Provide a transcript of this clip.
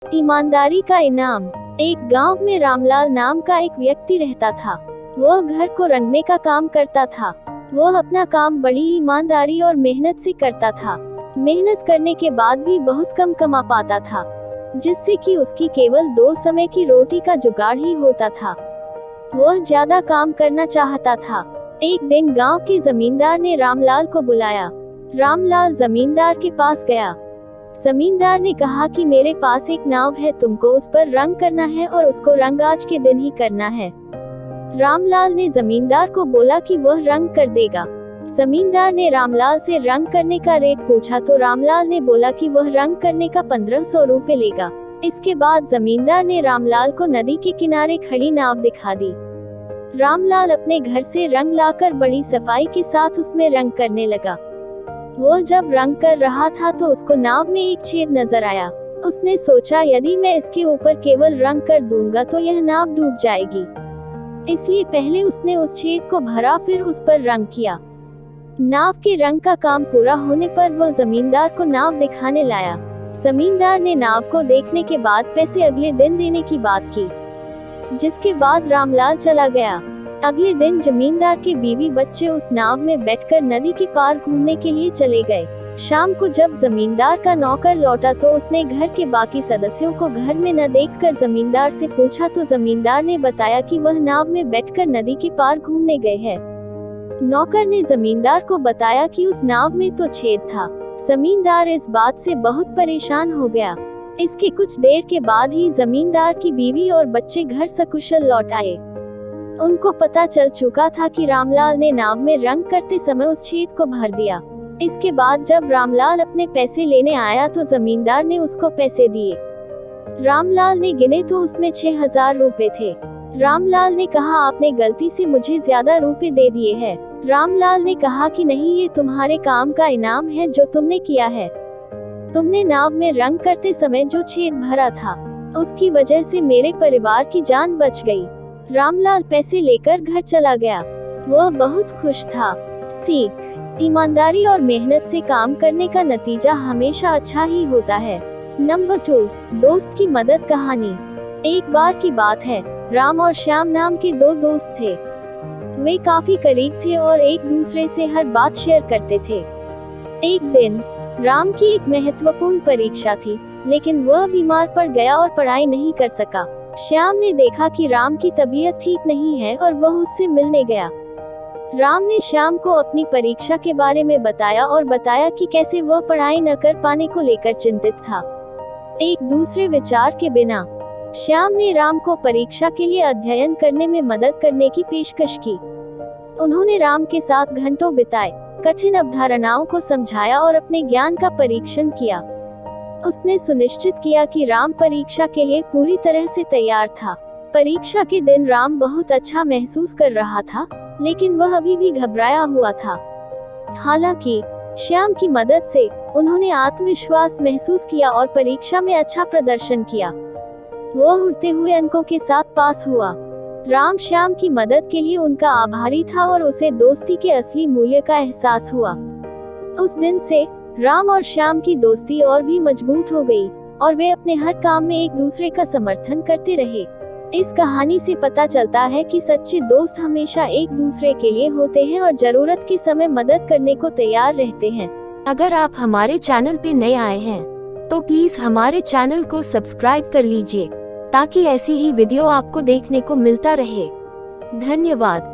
ईमानदारी का इनाम। एक गांव में रामलाल नाम का एक व्यक्ति रहता था। वह घर को रंगने का काम करता था। वह अपना काम बड़ी ईमानदारी और मेहनत से करता था। मेहनत करने के बाद भी बहुत कम कमा पाता था, जिससे कि उसकी केवल 2 समय की रोटी का जुगाड़ ही होता था। वह ज्यादा काम करना चाहता था। एक दिन गांव के जमींदार ने रामलाल को बुलाया। रामलाल जमींदार के पास गया। जमींदार ने कहा कि मेरे पास एक नाव है, तुमको उस पर रंग करना है और उसको रंग आज के दिन ही करना है। रामलाल ने जमींदार को बोला कि वह रंग कर देगा। जमींदार ने रामलाल से रंग करने का रेट पूछा तो रामलाल ने बोला कि वह रंग करने का 1500 रुपए लेगा। इसके बाद जमींदार ने रामलाल को नदी के किनारे खड़ी नाव दिखा दी। रामलाल अपने घर से रंग लाकर बड़ी सफाई के साथ उसमें रंग करने लगा। वह जब रंग कर रहा था तो उसको नाव में एक छेद नजर आया। उसने सोचा यदि मैं इसके ऊपर केवल रंग कर दूंगा तो यह नाव डूब जाएगी, इसलिए पहले उसने उस छेद को भरा, फिर उस पर रंग किया। नाव के रंग का काम पूरा होने पर वह जमींदार को नाव दिखाने लाया। जमींदार ने नाव को देखने के बाद पैसे अगले दिन देने की बात की, जिसके बाद रामलाल चला गया। अगले दिन जमींदार के बीवी बच्चे उस नाव में बैठकर नदी के पार घूमने के लिए चले गए। शाम को जब जमींदार का नौकर लौटा तो उसने घर के बाकी सदस्यों को घर में न देखकर जमींदार से पूछा तो जमींदार ने बताया कि वह नाव में बैठकर नदी के पार घूमने गए हैं। नौकर ने जमींदार को बताया कि उस नाव में तो छेद था। जमींदार इस बात से बहुत परेशान हो गया। इसके कुछ देर के बाद ही जमींदार की बीवी और बच्चे घर सकुशल लौट आए। उनको पता चल चुका था कि रामलाल ने नाव में रंग करते समय उस छेद को भर दिया। इसके बाद जब रामलाल अपने पैसे लेने आया तो जमींदार ने उसको पैसे दिए। रामलाल ने गिने तो उसमें 6000 रुपए थे। रामलाल ने कहा आपने गलती से मुझे ज्यादा रुपए दे दिए हैं। रामलाल ने कहा कि नहीं, ये तुम्हारे काम का इनाम है जो तुमने किया है। तुमने नाव में रंग करते समय जो छेद भरा था उसकी वजह से मेरे परिवार की जान बच गई। रामलाल पैसे लेकर घर चला गया। वह बहुत खुश था। सीख, ईमानदारी और मेहनत से काम करने का नतीजा हमेशा अच्छा ही होता है। नंबर 2, दोस्त की मदद कहानी। एक बार की बात है, राम और श्याम नाम के 2 दोस्त थे। वे काफी करीब थे और एक दूसरे से हर बात शेयर करते थे। एक दिन राम की एक महत्वपूर्ण परीक्षा थी, लेकिन वह बीमार पड़ गया और पढ़ाई नहीं कर सका। श्याम ने देखा कि राम की तबीयत ठीक नहीं है और वह उससे मिलने गया। राम ने श्याम को अपनी परीक्षा के बारे में बताया और बताया कि कैसे वह पढ़ाई न कर पाने को लेकर चिंतित था। एक दूसरे विचार के बिना श्याम ने राम को परीक्षा के लिए अध्ययन करने में मदद करने की पेशकश की। उन्होंने राम के साथ घंटों बिताए, कठिन अवधारणाओं को समझाया और अपने ज्ञान का परीक्षण किया। उसने सुनिश्चित किया कि राम परीक्षा के लिए पूरी तरह से तैयार था। परीक्षा के दिन राम बहुत अच्छा महसूस कर रहा था, लेकिन वह अभी भी घबराया हुआ था। हालांकि श्याम की मदद से उन्होंने आत्मविश्वास महसूस किया और परीक्षा में अच्छा प्रदर्शन किया। वह उड़ते हुए अंकों के साथ पास हुआ। राम श्याम की मदद के लिए उनका आभारी था और उसे दोस्ती के असली मूल्य का एहसास हुआ। उस दिन से राम और श्याम की दोस्ती और भी मजबूत हो गई और वे अपने हर काम में एक दूसरे का समर्थन करते रहे। इस कहानी से पता चलता है कि सच्चे दोस्त हमेशा एक दूसरे के लिए होते हैं और जरूरत के समय मदद करने को तैयार रहते हैं। अगर आप हमारे चैनल पे नए आए हैं तो प्लीज हमारे चैनल को सब्सक्राइब कर लीजिए, ताकि ऐसी ही वीडियो आपको देखने को मिलता रहे। धन्यवाद।